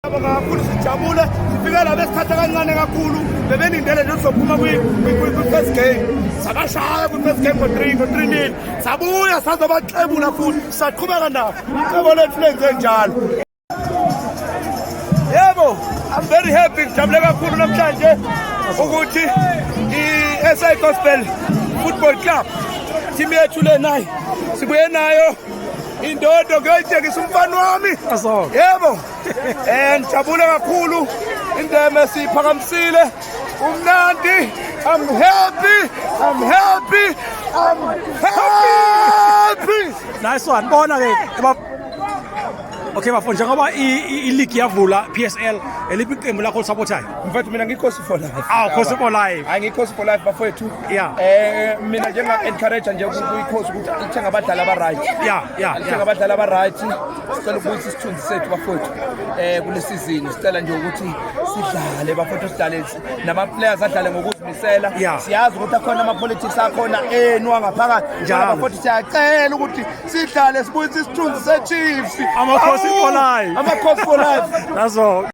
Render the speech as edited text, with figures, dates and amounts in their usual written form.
Kakhulu sijabule sifike la besithatha kancane kakhulu bebenindele nje sophuma kwi first game sabashaya kwi first game ngo 3-0 sabuya sazobaxebula futhi saqhubeka nabo icebo lethu lenze njalo. Yebo, I'm very happy ngijabule kakhulu namhlanje ukuthi i-SA Gospel Football Club team yethu le nayo sibuye nayo indodo ngiyoyitekisa umfana wami. Yebo, ngijabule kakhulu indeme siphakamisile umnandi. I'm happy. Nice one. Bona ke okay bafundisha ngoba i-league yavula PSL eliphi iqembu lakho lisupportayo? Mfethu mina ngikhosi for life. Khosi for life. Hayi ngikhosi for life bafethu. Yeah. Mina njenga encourage nje ukuyikhosi ukuthi ithenga abadlali aba-right. Yeah. Ithenga abadlali aba-right. Sicela ukuthi isithunzi sethu bafethu kule season sicela nje ukuthi sidlale bafethu sidlale nama players adlale ngokuzimisela. Siyazi ukuthi akhona ama politics akhona enwa ngaphakathi. Njalo bafethu siyacela ukuthi sidlale sibuyise isithunzi seChiefs. Amakhosi for life. Amakhosi for life. That's all.